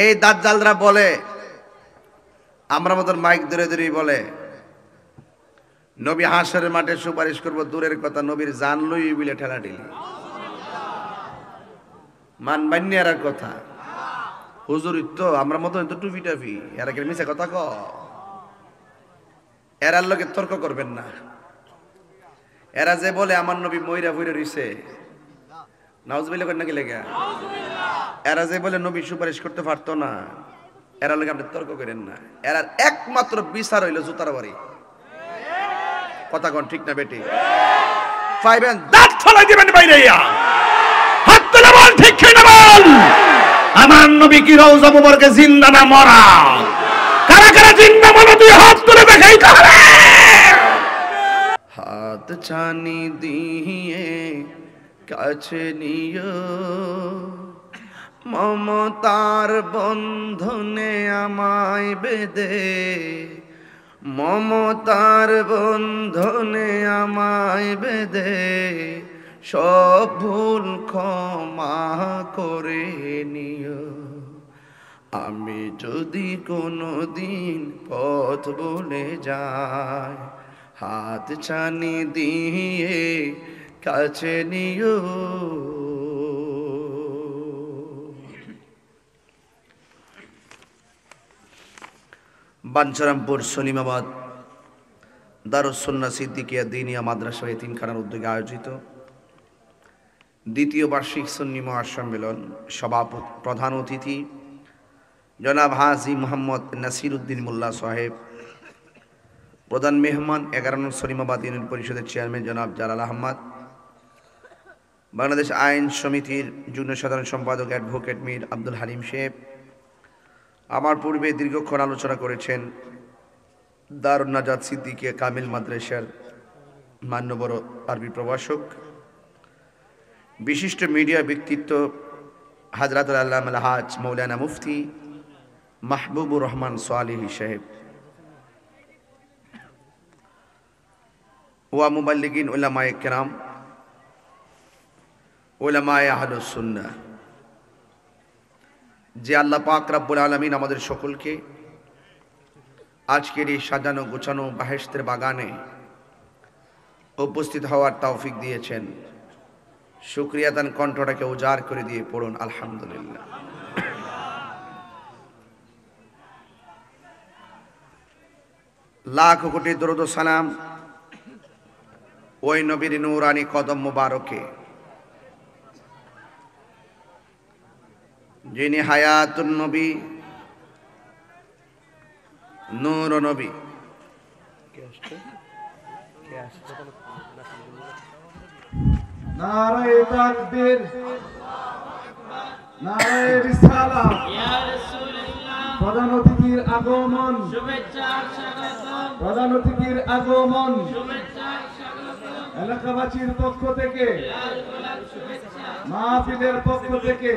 এই দাজ্জালরা বলে, আমরা মতন মাইক ধরে ধরে বলে নবী হাসরের মাঠে সুপারিশ করব, দূরের কথা নবীর জান লই বিলে ঠেলা ঠেলি মান বান্যার কথা। হুজুর তো আমরা মতন তো টুপি টাপি, এরা কি মিছে কথা ক? এরার লোকে তর্ক করবেন না। এরা যে বলে আমার নবী মইরা ফইরা রইছে, নাউজুবিল্লাহ করেন নাকি লেগে? এরা যে বলে নবী সুপারিশ করতে পারতো না, এরা লোকে আপনি তর্ক করেন না। এরা একমাত্র বিচার হইল জুতার বাড়ি। কথা কোন ঠিক না বেটি? পাইবেন দাঁত ফলাই দিবেন বাইরে, হাত তুলে বল ঠিক না বল। আমার নবী কি রওজা মুবারকে জিন্দা না মরা? কারা কারা জিন্দা মনে দুই হাত তুলে দেখাইতে হবে। হাত ছানি দিয়ে কাছে নিও, মমতার বন্ধনে আমায় বেঁধে, মমতার বন্ধনে আমায় বেঁধে সব ভুল ক্ষমা করে নিও। আমি যদি কোনো দিন পথ ভুলে যাই, হাত ছানি দিয়ে কাছে নিও। বাঞ্ছারামপুর সলিমাবাদ দারুস সুন্নাহ সিদ্দিকিয়া দিনিয়া মাদ্রাসা এতিমখানার উদ্যোগে আয়োজিত দ্বিতীয় বার্ষিক সুন্নি মহাসম্মেলন সভাপতি প্রধান অতিথি জনাব হাজী মোহাম্মদ নাসির উদ্দিন মোল্লা সাহেব, প্রধান মেহমান 11 নং সলিমাবাদ ইউনিয়ন পরিষদের চেয়ারম্যান জনাব জালাল আহমদ, বাংলাদেশ আইন সমিতির যুগ্ম সাধারণ সম্পাদক অ্যাডভোকেট মীর আব্দুল হালিম সাহেব। আমার পূর্বে দীর্ঘক্ষণ আলোচনা করেছেন দারুন নাজাত সিদ্দিকিয়া কামিল মাদ্রাসার মান্যবর আরবি প্রভাষক, বিশিষ্ট মিডিয়া ব্যক্তিত্ব হযরতুল আল্লামা আল-হাজ মাওলানা মুফতি মাহবুবুর রহমান সোয়ালিহী সাহেব, ওয়া মুবাল্লিগিন উলামায়ে কেরাম, উলামায়ে আহলুস সুন্নাহ। যে আল্লাহ পাক রব্বুল আলামিন আমাদের সকলকে আজকের এই সাজানো গোছানো বাহেশতের বাগানে উপস্থিত হওয়ার তৌফিক দিয়েছেন, শুকরিয়া দান কণ্ঠটাকে উজাড় করে দিয়ে পড়ুন আলহামদুলিল্লাহ। লাখ কোটি দরুদ ও সালাম ওই নবীর নূরানি কদম মুবারকে, যিনি হায়াতুন নবী, নূর নবী। নারায়ে তাকবীর, নারায়ে রিসালাত। ইয়া রাসূলুল্লাহ, প্রধান অতিথির আগমন, শুভেচ্ছা স্বাগতম। প্রধান অতিথির আগমন, শুভেচ্ছা স্বাগতম। এলাকাবাসীর পক্ষ থেকে, মাহফিলের পক্ষ থেকে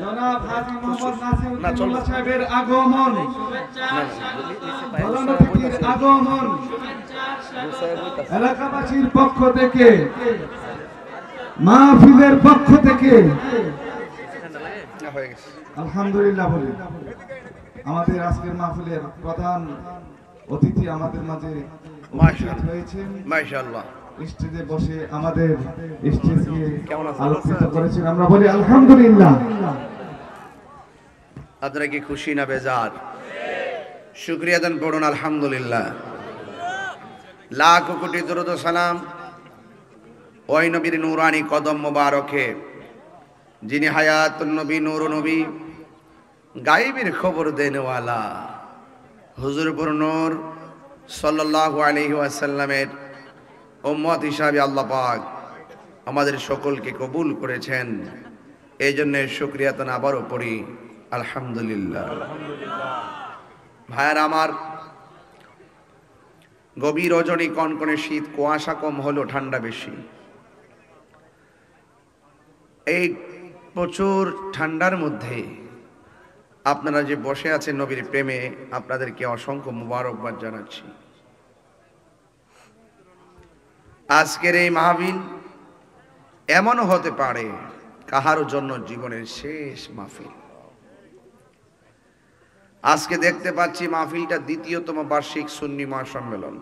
জনাব হাজী মোহাম্মদ নাসির উদ্দিন মোল্লা সাহেবের আগমন, প্রধান অতিথির আগমন, এলাকাবাসীর পক্ষ থেকে, মাহফিলের পক্ষ থেকে আলহামদুলিল্লাহ বলি। আমাদের আজকের মাহফিলের প্রধান অতিথি আমাদের মাঝে হয়েছেন, মাশাআল্লাহ। স্টেজে বসে আমাদের স্টেজকে আলোকিত করেছেন, আমরা বলি আলহামদুলিল্লাহ। আপনারা কি খুশি না বেজার? শুকরিয়া দান পড়ুন আলহামদুলিল্লাহ। লাখ কোটি দরুদ ও সালাম ওই নবীর নূরানি কদম মুবারকে, যিনি হায়াতুন নবী, নূর নবী, গায়েবের খবর দেনওয়ালা হুজুরপুর নূর সাল্লাল্লাহু আলাইহি ওয়াসাল্লামের উম্মত হিসাবে আল্লাহ পাক আমাদের সকলকে কবুল করেছেন। এই জন্য শুকরিয়া তো আবারও পড়ি আলহামদুলিল্লাহ। ভাইয়ার আমার, গভীর রজনী, কনকনে শীত, কুয়াশা কম হলেও ঠান্ডা বেশি। এই প্রচুর ঠান্ডার মধ্যে আপনারা যে বসে আছেন নবীর প্রেমে, আপনাদেরকে অসংখ্য মুবারকবাদ জানাচ্ছি। আজকের এই মাহফিল এমনও হতে পারে কাহারও জন্য জীবনের শেষ মাহফিল। আজকে দেখতে পাচ্ছি মাহফিলটা দ্বিতীয়তম বার্ষিক সুন্নি মহাসম্মেলন।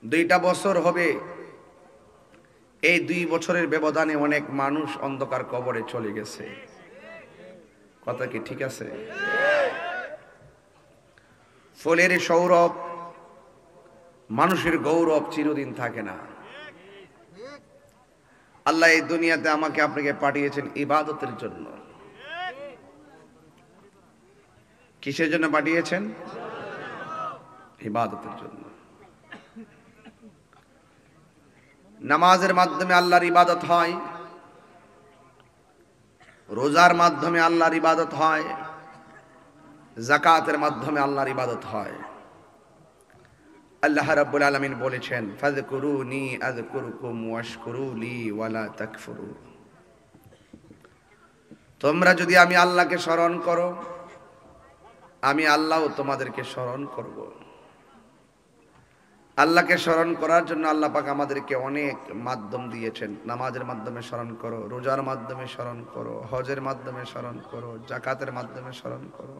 2টা বছর হবে, এই 2 বছরের ব্যবধানে অনেক মানুষ অন্ধকার কবরে চলে গেছে। কথা কি ঠিক আছে? ফুলের সৌরভ, মানুষের গৌরব চিরদিন থাকে না। আল্লাহ এই দুনিয়াতে আমাকে আপনাকে পাঠিয়েছেন ইবাদতের জন্য। কিসের জন্য পাঠিয়েছেন? ইবাদতের জন্য। নামাজের মাধ্যমে আল্লাহর ইবাদত হয়, রোজার মাধ্যমে আল্লাহর ইবাদত হয়, যাকাতের মাধ্যমে আল্লাহর ইবাদত হয়। আল্লাহ রাব্বুল আলামিন বলেছেন, ফাযকুরুনি আযকুরুকুম ওয়াশকুরুলি ওয়ালা তাকফুরু। তোমরা যদি আমি আল্লাহকে স্মরণ করো, আমি আল্লাহও তোমাদেরকে স্মরণ করব। আল্লাহকে স্মরণ করার জন্য আল্লাহ পাক আমাদেরকে অনেক মাধ্যম দিয়েছেন। নামাজের মাধ্যমে স্মরণ করো, রোজার মাধ্যমে স্মরণ করো, হজের মাধ্যমে স্মরণ করো, যাকাতের মাধ্যমে স্মরণ করো,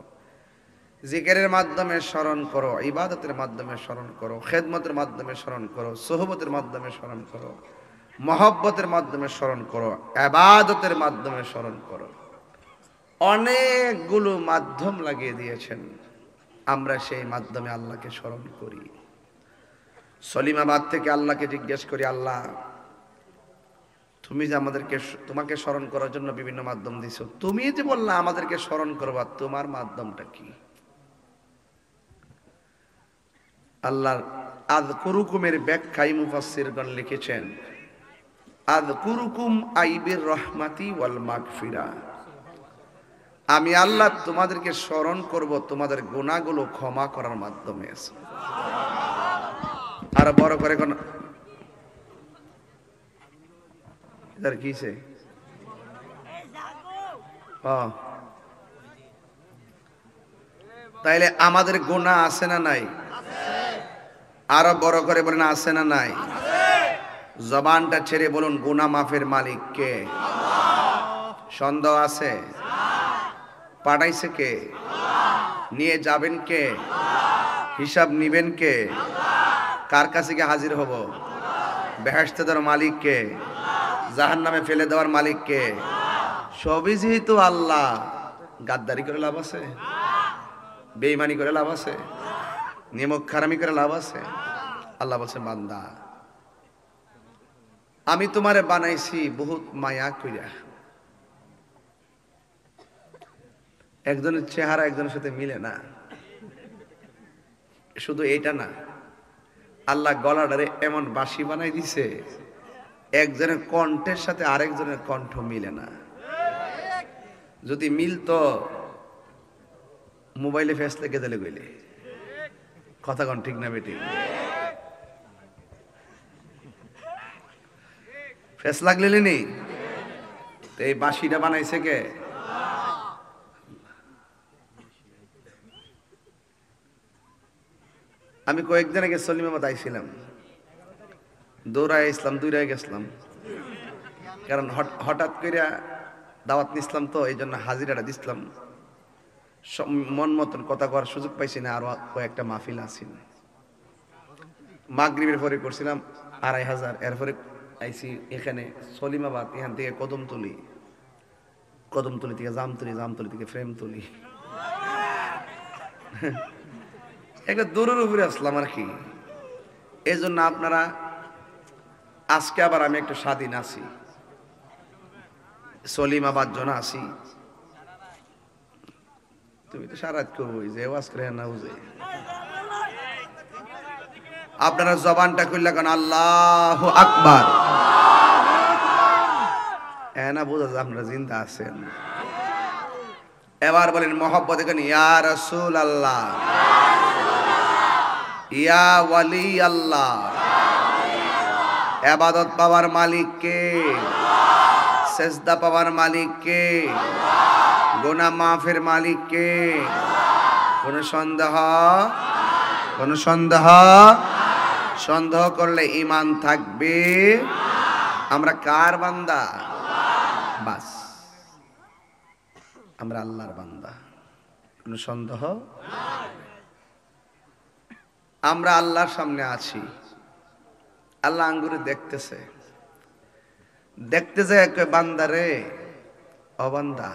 জিকিরের মাধ্যমে স্মরণ করো, ইবাদতের মাধ্যমে স্মরণ করো, খেদমতের মাধ্যমে স্মরণ করো, সোহবতের মাধ্যমে স্মরণ করো, মহব্বতের মাধ্যমে স্মরণ করো, ইবাদতের মাধ্যমে স্মরণ করো। অনেকগুলো মাধ্যম লাগিয়ে দিয়েছেন, আমরা সেই মাধ্যমে আল্লাহকে স্মরণ করি। সলিমাবাদ থেকে আল্লাহকে জিজ্ঞেস করি, আল্লাহ তুমি যে আমাদেরকে তোমাকে স্মরণ করার জন্য বিভিন্ন মাধ্যম দিছো, তুমি যে বললা আমাদেরকে স্মরণ করবা, তোমার মাধ্যমটা কি? আল্লাহর আযকুরুকুমের ব্যাখ্যায় মুফাসসিরগণ লিখেছেন, আযকুরুকুম আইবির রহমাতি ওয়াল মাগফিরা। আমি আল্লাহ তোমাদেরকে স্মরণ করব তোমাদের গুনাহগুলো ক্ষমা করার মাধ্যমে। আর বড় করে কোন এটার কিছে তাইলে আমাদের গুনাহ আছে না নাই? আরো বড় করে বলেন, আছে না নাই? জবানটা ছেড়ে বলুন, গুনাহ মাফের মালিক কে? সন্দেহ আছে? পাঠাইছে কে? নিয়ে যাবেন কে? হিসাব নিবেন কে? কার কাছে গিয়ে হাজির হব? বেহেশতে দেওয়ার মালিক কে? জাহান্নামে ফেলে দেওয়ার মালিক কে? সবই যেহেতু আল্লাহ, গাদ্দারি করে লাভ আছে? বেঈমানি করে লাভ আছে? নিমক খারামি করে লাভ আছে? আল্লাহ বলছে, বান্দা আমি তোমারে বানাইছি বহুত মায়া কইরা। একজনের চেহারা একজনের সাথে মিলে না। শুধু এটা না, আল্লাহ গলাটারে এমন বাঁশি বানাই দিছে, একজনের কণ্ঠের সাথে আরেকজনের কণ্ঠ মিলে না। যদি মিলতো মোবাইলে ফেস লেগে দিলে গইলে। কথা কোন ঠিক না বেটি? ফেস লাগলে নেই তো এই বাঁশিটা বানাইছে কে? আমি কয়েকদিন আগে সলিমাবাদ আইছিলাম, দৌড়ায় ইসলাম দৌড়ায় গেছিলাম, কারণ হঠাৎ করে দাওয়াত নিছিলাম তো এই জন্য হাজিরাটা দিছিলাম। মন মতন কথা করার সুযোগ পাইছি না, আরো কয়েকটা মাহফিল আছিল। মাগরিবের পরে করছিলাম 2500, এরপরে আইছি এখানে সলিমাবাদ, এখান থেকে কদমতলি, কদমতলি থেকে জামতলি, জামতলি থেকে ফ্রেমতলি, একটা দূরের উপরে আসলাম আর কি। এই জন্য আপনারা আজকে আবার আমি একটু স্বাধীন আছি, সলিমাবাদ জন আছি। তুমি তো সারাত কই যে ওয়াজ করে না বুঝে। আপনারা জবানটা খুললে কেন আল্লাহু আকবার, না বোঝা যায় আপনারা জিন্দা আছেন। এবার বলেন মহব্বতে কেন, ইয়া রাসূলুল্লাহ, ইয়া ওয়ালি আল্লাহ। ইবাদত পাওয়ার মালিক কে? সেজদা পাওয়ার মালিক কে? গুনাহ মাফের মালিক কে? কোন সন্দেহ? কোন সন্দেহ? সন্দেহ করলে ঈমান থাকবে। আমরা কার বান্দা? বাস। আমরা আল্লাহর বান্দা, কোনো সন্দেহ। আমরা আল্লাহর সামনে আছি, আল্লাহ আঙ্গুরে দেখতেছে, দেখতেছে বান্দা রে, অবান্দা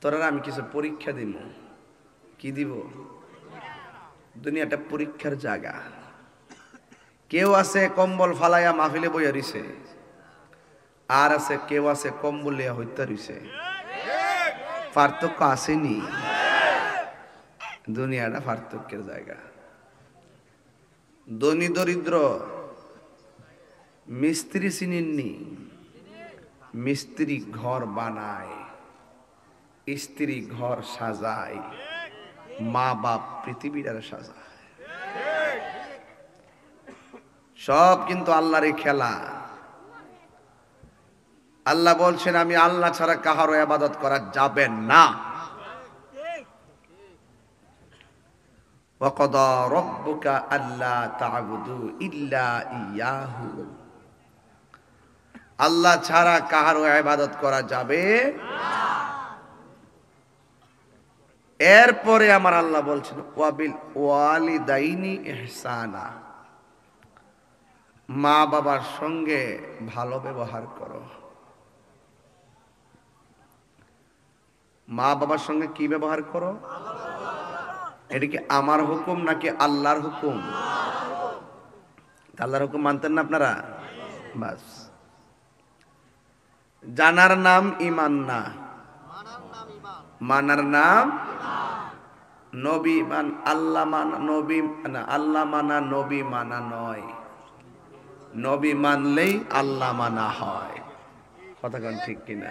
তোরা আমি কিছু পরীক্ষা দিব। কি দিব? দুনিয়াটা পরীক্ষার জায়গা। কেউ আছে কম্বল ফালাইয়া মাহফিলে বইয়া রইছে, আর আছে কেউ আছে কম্বল লিয়া হইতে রইছে। পার্থক্য আসেনি? দুনিয়াটা পার্থক্যের জায়গা। ধনী দরিদ্র মিস্ত্রি চিনেননি? মিস্ত্রি ঘর বানায়, স্ত্রী ঘর সাজায়, মা বাপ পৃথিবীর সাজায়, সব কিন্তু আল্লাহরই খেলা। আল্লাহ বলছেন আমি আল্লাহ ছাড়া কাহারও ইবাদত করা যাবে না। ওয়াকাদা রাব্বুকা আল্লা তা'বুদু ইল্লা ইয়াহু, আল্লাহ ছাড়া কাহারও ইবাদত করা যাবে না। এরপরে আমার আল্লাহ বলছেন ওয়াবিল ওয়ালিদাইনি ইহসানা, মা বাবার সঙ্গে ভালো ব্যবহার করো। মা বাবার সঙ্গে কি ব্যবহার করো? এটা কি আমার হুকুম নাকি আল্লাহর হুকুম? আল্লাহর হুকুম মানতেন না আপনারা? বাস, জানার নাম ঈমান না, মানার নাম নবী মান। আল্লাহ মানা নবী না, আল্লাহ মানা নবী মানা নয়। নবী মানলেই আল্লাহ মানা হয়। কথা কোন ঠিক কিনা?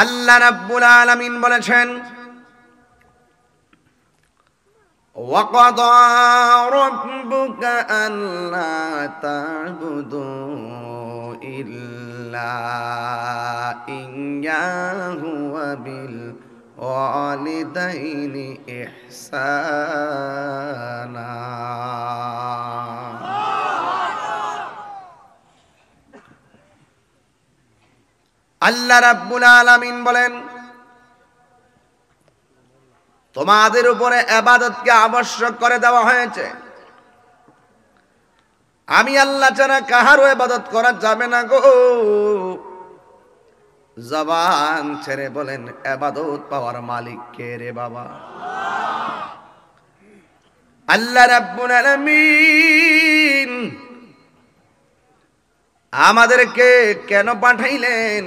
আল্লাহ রাব্বুল আলামিন বলেছেন ওয়াকাদা রাব্বুকা আল্লা তা'বুদু ইল্লা ইয়্যাহু ওয়া বিল ওয়ালিদাইনি ইহসানা। আল্লাহ রাব্বুল আলামিন বলেন তোমাদের উপরে ইবাদতকে আবশ্যক করে দেওয়া হয়েছে। আমি আল্লাহ ছাড়া কাহারও ইবাদত করা যাবে না গো। জবান ছেড়ে বলেন ইবাদত পাওয়ার মালিক কে রে বাবা? আল্লাহ রাব্বুল আলামিন আমাদেরকে কেন পাঠাইলেন?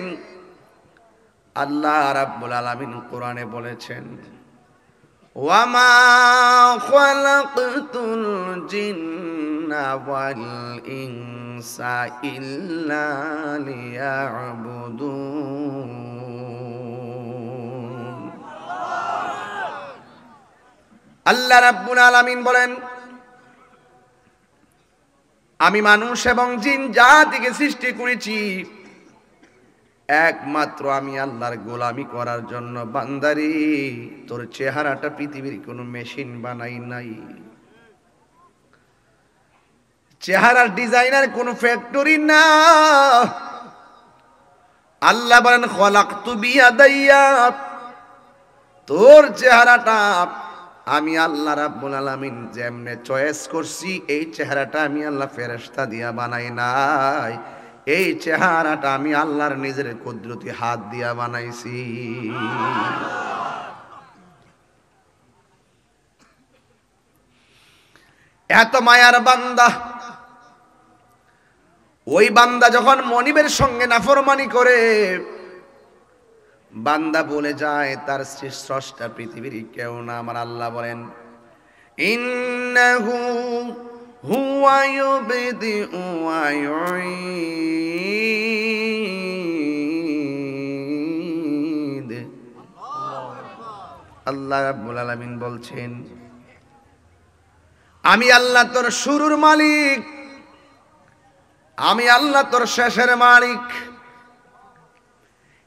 আল্লাহ রাব্বুল আলামিন কোরআনে বলেছেন ওয়ামা খালাকতুল জিন্না ওয়াল ইনসা ইল্লা লিয়াবুদুন। আল্লাহ রাব্বুল আলামিন বলেন আমি মানুষ এবং জিন জাতিকে সৃষ্টি করেছি একমাত্র আমি আল্লাহর গোলামি করার জন্য। বান্দারি তোর চেহারাটা পৃথিবীর কোনো মেশিন বানাই নাই, চেহারার ডিজাইনার কোন ফ্যাক্টরি না। আল্লাহ বলেন খলাকতু বিয়াদাইয়া, তোর চেহারাটা আমি আল্লাহ রাব্বুল আলামিন যেমনে চয়েস করছি এই চেহারাটা আমি আল্লাহ ফেরেশতা দিয়া বানাই নাই, এই চেহারাটা আমি আল্লাহর নিজের কুদরতি হাত দিয়া বানাইছি। এত মায়ার বান্দা, ওই বান্দা যখন মনিবের সঙ্গে নাফরমানি করে বান্দা বলে যায় তার স্রষ্টা পৃথিবীর কেউ না। আমার আল্লাহ বলেন ইন্নাহু হুয়া ইউবদিউ ওয়া ইউঈদ। আল্লাহ রাব্বুল আলামিন বলছেন আমি আল্লাহ তোর শুরুর মালিক, আমি আল্লাহ তোর শেষের মালিক।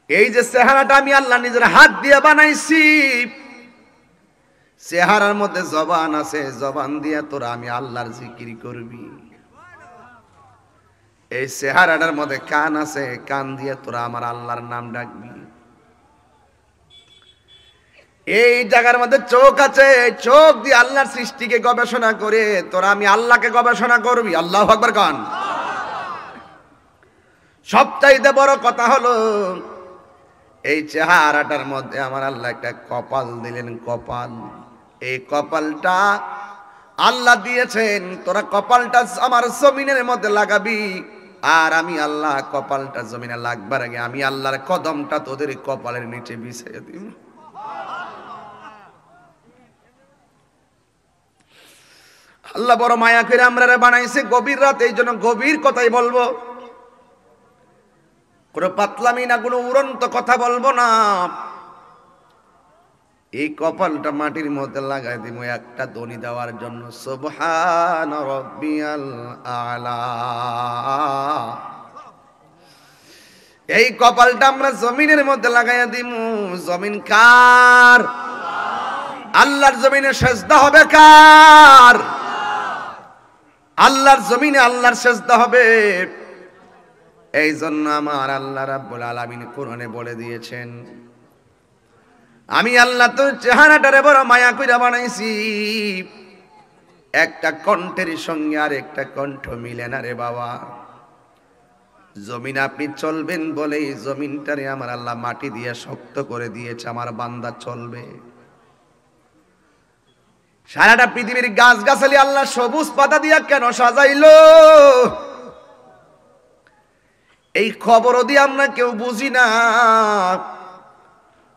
এই যে চেহারাটা আমি আল্লাহ নিজের হাত দিয়ে বানাইছি, চেহারার মধ্যে জবান আছে, জবান দিয়ে তোরা আমি আল্লাহর জিকির করবি। এই চেহারাটার মধ্যে কান আছে, কান দিয়ে তোরা আমার আল্লাহর নাম ডাকবি। এই জায়গার মধ্যে চোখ আছে, চোখ দিয়ে আল্লাহর সৃষ্টিকে গবেষণা করে তোরা আমি আল্লাহকে গবেষণা করবি। আল্লাহু আকবার কান। সবচাইতে বড় কথা হলো এই চেহারাটার মধ্যে আমার আল্লাহ একটা কপাল দিলেন, কপাল। এই কপালটা আল্লাহ দিয়েছেন, তোরা কপালটা আমার জমিনের মধ্যে লাগাবি। আর আমি আল্লাহ কপালটা জমিনে লাগবার আগে আমি আল্লাহর কদমটা তোদের কপালের নিচে বিছিয়ে দিব। আল্লাহ বড় মায়া করে আমরা বানাইছে গভীর রাত, এই জন্য গভীর কথাই বলবো, কোনো পাতলামি না, কোনো উড়ন্ত কথা বলবো না। এই কপালটা মাটির মধ্যে লাগাই দিব একটা ধ্বনি দেওয়ার জন্য, সুবহান রাব্বিয়াল আলা। এই কপালটা আমরা জমিনের মধ্যে লাগাইয়া দিব। জমিন কার? আল্লাহর জমিনে সেজদা হবে কার? আল্লাহর জমিনে আল্লাহর সেজদা হবে। এই জন্য আমার আল্লাহ রাব্বুল আলামিন কোরআনে বলে দিয়েছেন, আমি আল্লাহ তোর চেহারাটারে বড় মায়া কইরা বানাইছি, একটা কণ্ঠের সঙ্গে আর একটা কণ্ঠ মিলে না রে বাবা। জমিন আপনি চলবেন বলেই জমিনটারে আমার আল্লাহ মাটি দিয়ে শক্ত করে দিয়েছে, আমার বান্দা চলবে। সারাটা পৃথিবীর গাছ গাছালি আল্লাহ সবুজ পাতা দিয়া কেন সাজাইলো? এই খবরও দিয়ে আমরা কেউ বুঝি না।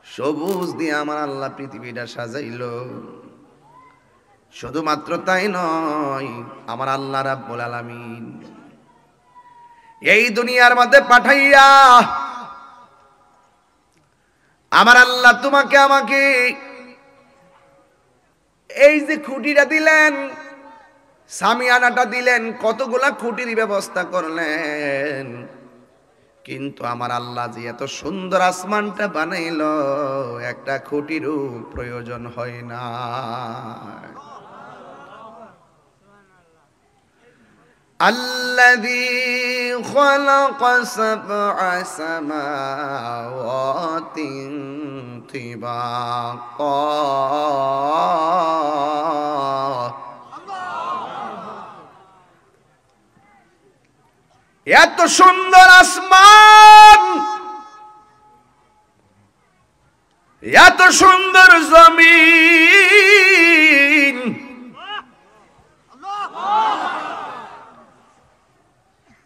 সবুজ দিয়ে আমার আল্লাহ পৃথিবীটা সাজাইলো। শুধুমাত্র তাই নয়, আমার আল্লাহ রাব্বুল আলামিন এই দুনিয়ার মধ্যে পাঠাইয়া আমার আল্লাহ তোমাকে আমাকে এই যে খুঁটিটা দিলেন, সামিয়ানাটা দিলেন, কতগুলা খুঁটির ব্যবস্থা করলেন, কিন্তু আমার আল্লাহ যে এত সুন্দর আসমানটা বানাইল, একটা খুঁটিরও প্রয়োজন হয় না। আল্লাযী খালাকা সাবআ সামাওয়াতিন তিবাকা, এত সুন্দর আসমান, এত সুন্দর জমিন,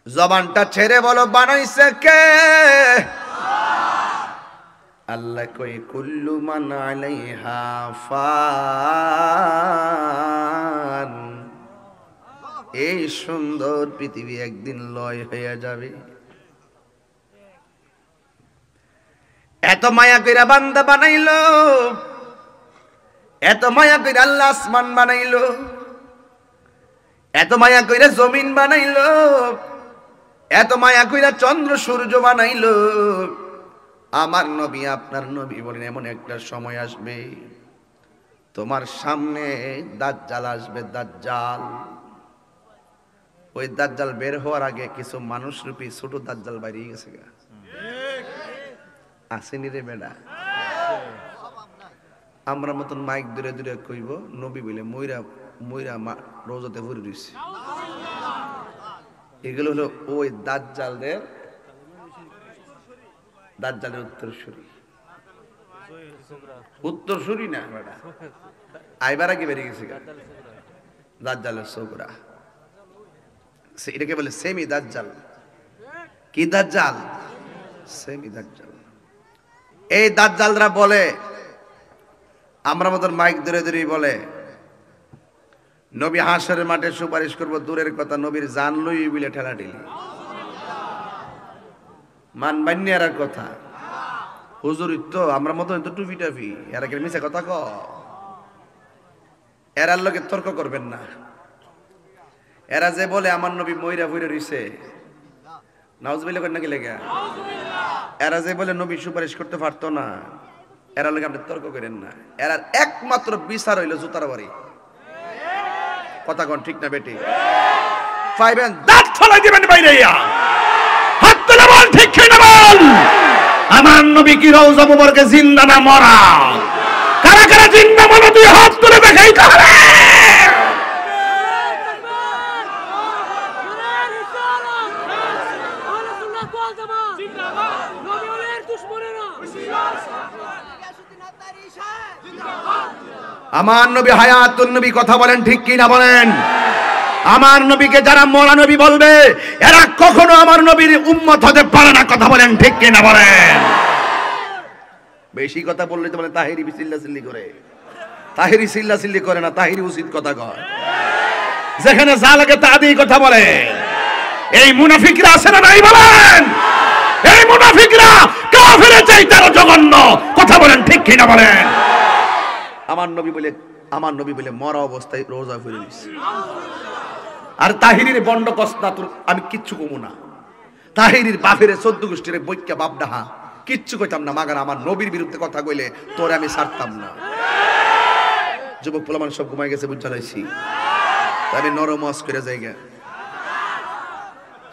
জবানটা ছেড়ে বলো বানাইছে কে? আল্লাহ কই কুল্লু মান আলাইহা ফান। এই সুন্দর পৃথিবী একদিন লয় হয়ে যাবে। এত মায়া কইরা বান্দা বানাইলো, এত মায়া কইরা আল্লাহ আসমান বানাইলো, এত মায়া কইরা জমিন বানাইলো, এত মায়া কইরা চন্দ্র সূর্য বানাইলো। আমার নবী আপনার নবী বলেন এমন একটা সময় আসবে তোমার সামনে দাজ্জাল আসবে, দাজ্জাল। ওই দাজ্জাল বের হওয়ার আগে কিছু মানুষ রূপী ছোট দাজ্জাল বাইরে গেছে গা, আসেনি রে বেটা? আমরা মতন মাইক দূরে দূরে কইব নবী বলে ময়রা ময়রা রোজাতে ভরে দিছে। এগুলো হলো ওই দাজ্জালের উত্তরসূরি। উত্তরসূরি না বেটা, আইবার আগে বেরিয়ে গেছে দাজ্জালের ছোকরা। এটাকে বলে সেমি দাজ্জাল। কি দাজ্জাল? সেমি দাজ্জাল। এই দাজ্জালরা বলে, আমরা মতন মাইক ধরে ধরে বলে নবী হাসরের মাঠে সুপারিশ করব, দূরের কথা নবীর জান লই বলে ঠেলা ঠেলি মানবান্যার কথা। হুজুর তো আমরা মতন তো টুপি টাপি, এরা কি মিছে কথা ক? এরার লোকে তর্ক করবেন না। এরা যে বলে আমার নবী ময়রা ভইরা রইছে, নাউজুবিল্লাহ করেন নাকি লেগা? এরা যে বলে নবী সুপারিশ করতে পারতো না, এরা লোকে আপনি তর্ক করেন না। এরার একমাত্র বিচার হইল জুতার বাড়ি। কথা কোন ঠিক না বেটি? পাইবেন দাঁত ফলাই দিবেন বাইরে। বল, ঠিক কিনা বল। আমার নবী কি রওজা মুবারকে জিন্দা না মরা? কারা কারা জিন্দা মরা দুই হাত তুলে দেখাই তাহলে। আমার নবী হায়াতুন নবী, কথা বলেন ঠিক কি না বলেন? আমার নবীকে যারা মরা নবী বলবে এরা কখনো আমার নবীর উম্মত হতে পারে না, কথা বলেন ঠিক কি না বলেন? বেশি কথা বললে তো বলে তাহিরি চিল্লাচিল্লি করে, তাহিরি চিল্লাচিল্লি করে না, তাহিরি উচিত কথা কয়, যেখানে যা লাগে তা দিয়ে কথা বলে। এই মুনাফিকরা আছে না নাই বলেন? এই মুনাফিকরা কাফেরের চাইতে আরো জঘন্য, কথা বলেন ঠিক কি না বলেন? আমার নবী বলে মরা অবস্থায় রোজা ফিরে দিচ্ছে। আর তাহিরির বন্ড কস্তা তোর আমি কিচ্ছু কমু না। তাহিরির বাপের 14 গোষ্ঠীর বৈক্যা বাপ ডাহা কিচ্ছু কইতাম না, মাগার আমার নবীর বিরুদ্ধে কথা কইলে তোরে আমি ছাড়তাম না। যুবক পোলামান সব ঘুমাই গেছে, বুঝা লাইছি, আমি নরম ওয়াজ করে যাইগা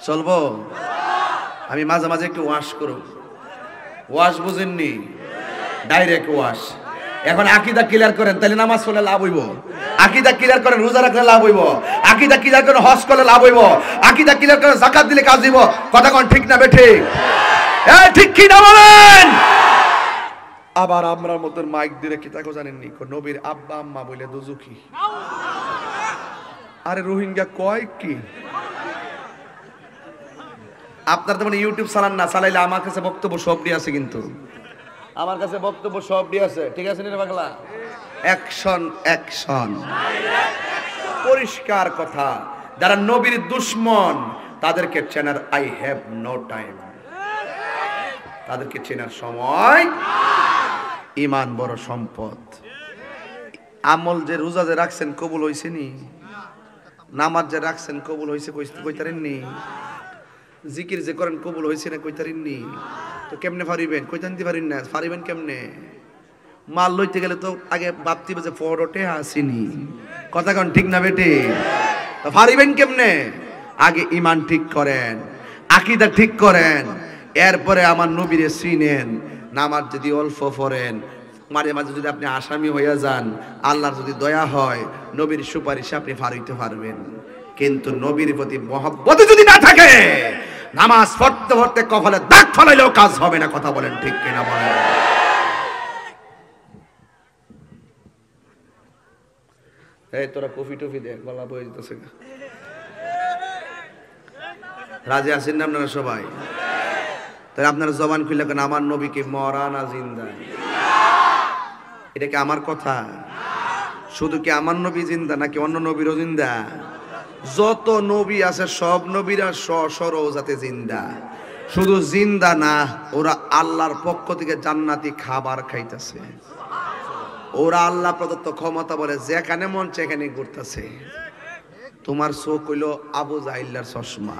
চলবো। আমি মাঝে মাঝে একটু ওয়াশ করব। ওয়াশ বুঝেননি? Direct wash. এখন আকীদা ক্লিয়ার করেন, তাহলে নামাজ পড়লে লাভ হইব। আকীদা ক্লিয়ার করেন, রোজা রাখলে লাভ হইব। আকীদা ক্লিয়ার করেন, হজ করলে লাভ হইব। আকীদা ক্লিয়ার করেন, যাকাত দিলে কাজ হইব। কথা কোন ঠিক না বেঠে? এই ঠিক কি না বলেন? আবার আমরার মতন মাইক দিয়ে কি তাকে জানেননি, নবীর আব্বা আম্মা বলে দুজুকি। আরে রোহিঙ্গা কয় কি? আপনার তো মানে ইউটিউব চালান না, চালাইলে আমার কাছে বক্তব্য সবই আছে, কিন্তু আমার কাছে বক্তব্য সবই আছে, ঠিক আছে নি বাংলা? অ্যাকশন অ্যাকশন, পরিষ্কার কথা। যারা নবীর দুশমন তাদেরকে চেনার আই হ্যাভ নো টাইম, তাদেরকে চেনার সময়। ঈমান বড় সম্পদ। আমল যে রোজা যে রাখছেন কবুল হইছে নি? নামাজ যে রাখছেন কবুল হইছে কইতারেননি? জিকির যে করেন কবুল হইছে না কইতারেননি? তো কেমনে পারিবেন? কইতান দিতে পারেন না, পারিবেন কেমনে? মাল লইতে গেলে তো আগে ভাবতে হবে যে ফরটে আসেনি, কথা কোন ঠিক না বেটে? তো পারিবেন কেমনে? আগে ঈমান ঠিক করেন, আকীদা ঠিক করেন, এরপরে আমার নবীরে চিনেন। নামাজ যদি অল্প পড়েন, মাঝে মাঝে যদি আপনি আসামি হইয়া যান, আল্লাহর যদি দয়া হয় নবীর সুপারিশে আপনি পারিতে পারবেন। কিন্তু নবীর প্রতি মহব্বত যদি না থাকে, নামাজ পড়তে পড়তে কপালে দাগ ফলাইলেও কাজ হবে না, কথা বলেন ঠিক কিনা বলেন? এই তোরা কফি টফি দেখ, গলা বয়ে যেতেছে। রাজি আছেন না আপনারা সবাই? তাহলে আপনারা জবান খুলে কেন আমার নবীকে মরা না জিন্দা? এটা কি আমার কথা? শুধু কি আমার নবী জিন্দা নাকি অন্য নবীরও জিন্দা? যত নবী আছে সব নবীরা সরোজাতে জিন্দা। শুধু জিন্দা না, ওরা আল্লাহর পক্ষ থেকে জান্নাতি খাবার খাইতেছে। ওরা আল্লাহ প্রদত্ত ক্ষমতা বলে যেখানে মন সেখানে ঘুরতেছে। তোমার চোখ হইল আবু জাহিল্লার চশমা,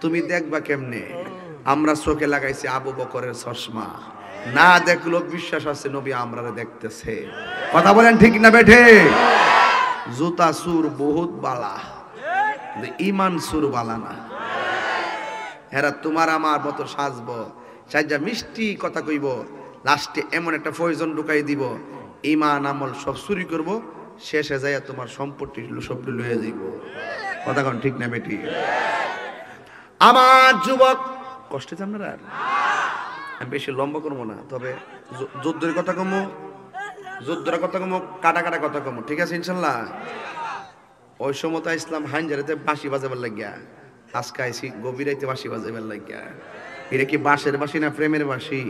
তুমি দেখবা কেমনে? আমরা চোখে লাগাইছি আবু বকরের চশমা, না দেখলো বিশ্বাস আছে নবী আমরারে দেখতেছে। কথা বলেন ঠিক না বেঠে? জুতা সুর বহুত বালা, ঈমান সুর বালা না। এরা তোমার আমার মতো সাজবো, সাজা মিষ্টি কথা কইব, লাস্টে এমন একটা প্রয়োজন ঢুকাই দিব, ঈমান আমল সব চুরি করব, শেষে যাইয়া তোমার সম্পত্তি সব লয়ে যাইব। কথা কোন ঠিক না বেটি? আমার যুবক কষ্টে আপনারা, আমি বেশি লম্বা করবো না, তবে যুদ্ধের কথা কমো, যুদ্ধের কথা কমো, কাটা কাটা কথা কমো, ঠিক আছে ইনশাল্লাহ? ওই সমতা ইসলাম হাইনজারিতে বাঁশি বাজাবার লাগিয়া, আজকে আইসি গভীরাইতে বাঁশি বাজাবার লাগিয়া। এটা কি বাঁশের বাঁশি না প্রেমের বাঁশি?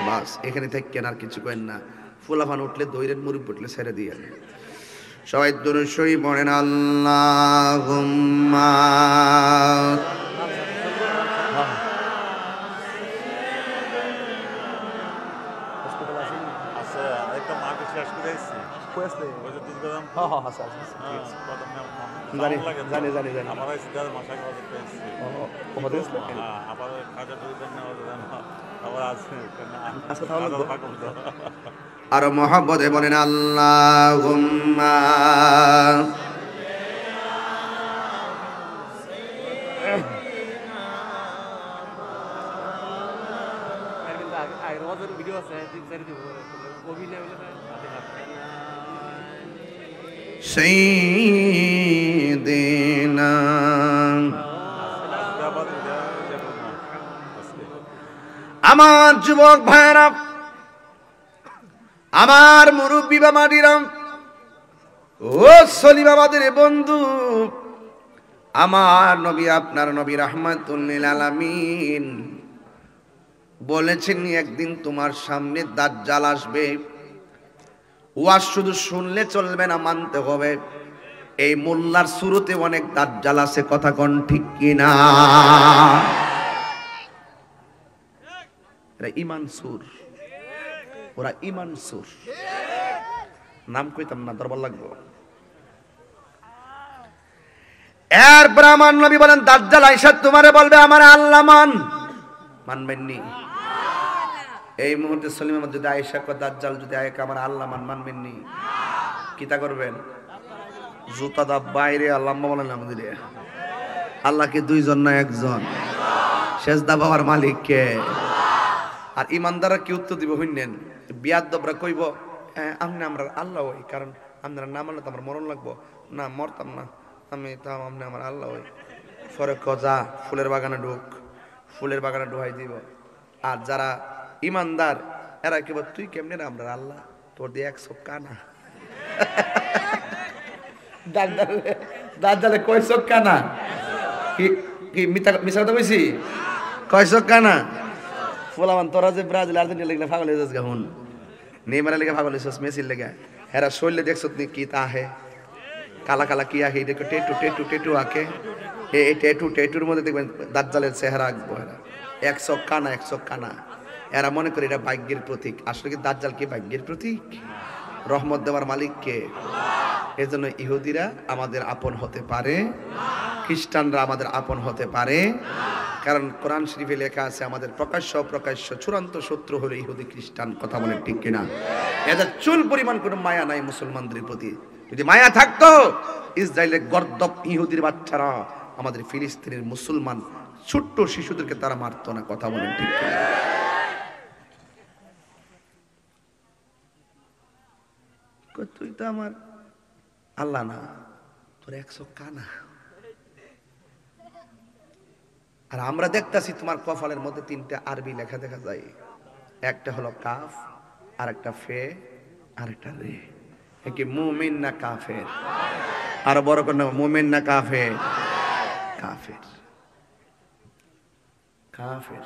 বাস এখানে থাকেন, আর কিছু কেন না। ফুলাফান উঠলে দৈরের মুরুব উঠলে ছেড়ে দিয়ে সবাই দরুদ শরীফ পড়েন। আল্লাহুম্মা আর মহব্বতে বলেন আল্লাহুম্মা সাইয়্যিদিনা আমার যুবক ভাইরা, আমার মুরব্বী বাবাদিরা, ও সলিবাবাদের বন্ধু, আমার নবী আপনার নবী রাহমাতুল লিল আলামিন বলেছেন একদিন তোমার সামনে দাজ্জাল আসবে। ওয়াজ শুধু শুনলে চলবে না, মানতে হবে। এই মোল্লার শুরুতে অনেক দাজ্জাল আছে, কথা কোন ঠিক কিনা? এরা ইমান সুর, ওরা ইমান সুর। নাম কইতাম না, দরবার লাগবো। এরপর আমার নবী বলেন দাজ্জাল আইসা তোমারে বলবে আমার আল্লাহ মান, মানবেননি? এই মুহূর্তে সলিম আহমদ যদি আয়েশা কয় দাজ্জাল যদি আয়েকে আমার আল্লাহ মান, মানবেননি? কিতা করবেন? জুতা দা বাইরে আল্লাহ বলেন আমাদের। আল্লাহ কি দুইজন না একজন? সেজদা বাবার মালিক কে? আর ইমানদাররা কি উত্তর দিব হইনেন? বিয়াদবরা কইব আপনি আমরা আল্লাহ হই, কারণ আপনারা না মানলে তো আমার মরণ লাগবো না, মরতাম না আমি, তাও আপনি আমার আল্লাহ হই। পরে কজা ফুলের বাগানে ঢুক, ফুলের বাগানে ঢুকাই দিব। আর যারা ইমানদার এরা কি বল, তুই কেমনে না আমরা আল্লাহ, তোর দিয়ে 100 কানা। দাজ্জালে কয়শো কানা? কি মিছা কথা কইছি? কয়শো কানা? ফুলামান তোরা যে ব্রাজিল আর্জেন্টিনা লেগে পাগল হয়ে যাস গাহুন, নেইমারের লেগে পাগল হয়েছিস, মেসির লেগে। হেরা শরীরে দেখছ কি তা হে কালা কালা কি আহে, দেখো টেটু টেটু টেটু আঁকে। এই টেটু টেটুর মধ্যে দেখবেন দাজ্জালের চেহারা আঁকবো এরা। 100 কানা, 100 কানা। এরা মনে করে এটা ভাগ্যের প্রতীক। আসলে কি দাজ্জাল কি ভাগ্যের প্রতীক? রহমত দেওয়ার মালিক কে? এজন্য ইহুদিরা আমাদের আপন হতে পারে, খ্রিস্টানরা আমাদের আপন হতে পারে, কারণ কোরআন শরীফে লেখা আছে আমাদের প্রকাশ্য অপ্রকাশ্য চূড়ান্ত শত্রু হলো ইহুদি খ্রিস্টান। কথা বলেন ঠিক কিনা? এদের চুল পরিমাণ কোনো মায়া নাই মুসলমানদের প্রতি। যদি মায়া থাকতো ইসরায়েলের গর্দব ইহুদির বাচ্চারা আমাদের ফিলিস্তিনের মুসলমান ছোট্ট শিশুদেরকে তারা মারতো না। কথা বলেন ঠিক কিনা? তুই তো আমার আল্লাহ না, তোর 100 কানা। আর আমরা দেখতেছি তোমার কপালের মধ্যে 3টা আরবি লেখা দেখা যায়, একটা হলো কাফ, আর একটা ফে, আর একটা রে। কি মুমিন না কাফের? আর বড় করে মুমিন না কাফের? কাফের, কাফের।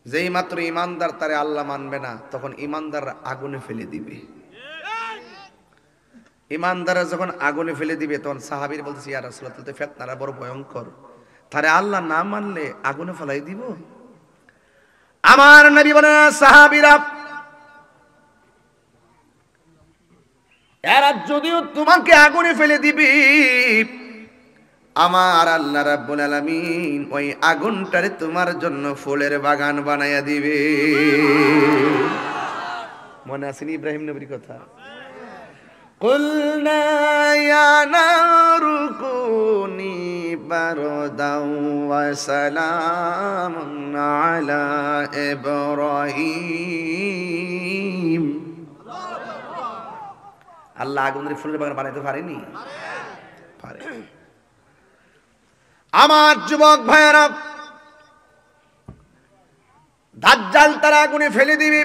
যেই মাত্র ইমানদার তারে আল্লাহ মানবে না, তখন ইমানদার আগুনে ফেলে দিবে। ইমানদাররা যখন আগুনে ফেলে দিবে, তখন সাহাবীর বলতেছে ইয়া রাসূলুল্লাহ, তাহলে ফিতনাটা বড় ভয়ঙ্কর, তারে আল্লাহ না মানলে আগুনে ফেলাই দিব। আমার নবী বলেন সাহাবীরা, এরা যদিও তোমাকে আগুনে ফেলে দিবে, আমার আল্লাহ রাব্বুল আলামিন ওই আগুনটারে তোমার জন্য ফুলের বাগান বানায়া দিবে। মনে আছে ইব্রাহিম নবীর কথা? কুলনা ইয়া নারু কুনি বারদাও ওয়া সালামুন আলা ইব্রাহিম। আল্লাহ আগুনের ফুলের বাগান বানাইতে পারেনি? পারে। আমার যুবক ভাইয়েরা, দাজ্জাল তারা আগুনে ফেলে দিবে।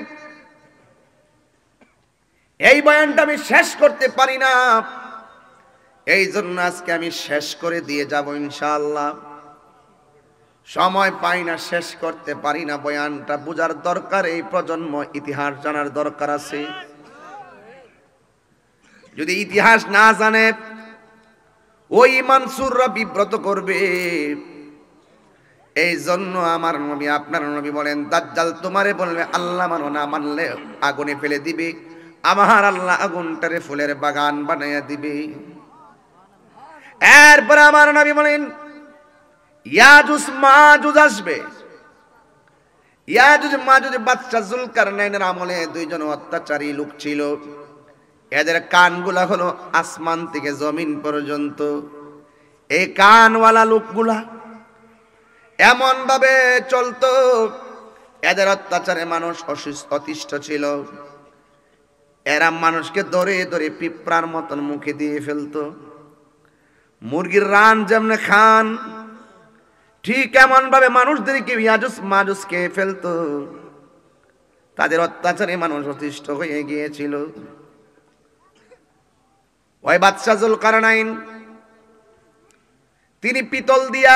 এই বয়ানটা আমি শেষ করতে পারি না, এই জন্য আজকে আমি শেষ করে দিয়ে যাব ইনশাআল্লাহ। সময় পাই না, শেষ করতে পারি না। বয়ানটা বোঝার দরকার, এই প্রজন্ম ইতিহাস জানার দরকার আছে। যদি ইতিহাস না জানে ওই মানসুররা বিব্রত করবে। এই জন্য আমার নবী আপনার নবী বলেন দাজ্জাল তোমারে বলবে আল্লাহ মানো, না মানলে আগুনে ফেলে দিবে। আমার আল্লাহ আগুনটারে ফুলের বাগান বানাইয়া দিবে। এরপর আমার নবী বলেন ইয়াজুজ মাজুজ আসবে। ইয়াজুজ মাজুজ বাদশা জুলকারনাইনের আমলে 2 জন অত্যাচারী লোক ছিল। এদের কানগুলা হলো আসমান থেকে জমিন পর্যন্ত। এই কানওয়ালা লোকগুলা এমন ভাবে চলতো এদের অত্যাচারে মানুষ অতিষ্ঠ ছিল। এরা মানুষকে ধরে ধরে পিঁপড়ার মতন মুখে দিয়ে ফেলতো। মুরগির রান যেমন খান ঠিক এমন ভাবে মানুষদেরকে মাজুস খেয়ে ফেলতো। তাদের অত্যাচারে মানুষ অতিষ্ঠ হয়ে গিয়েছিল। ওই বাদশা যুলকারনাইন তিনি পিতল দিয়া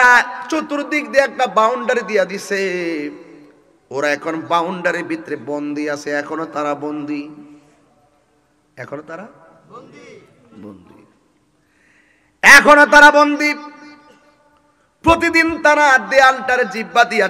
চতুর্দিক দিয়ে একটা বাউন্ডারি দিয়া দিছে। ওরা এখন বাউন্ডারির ভিতরে বন্দী আছে। এখনো তারা বন্দী, এখনো তারা বন্দী, এখনো তারা বন্দী। প্রতিদিন তারা দেয়ালটার জিহ্বা দিয়া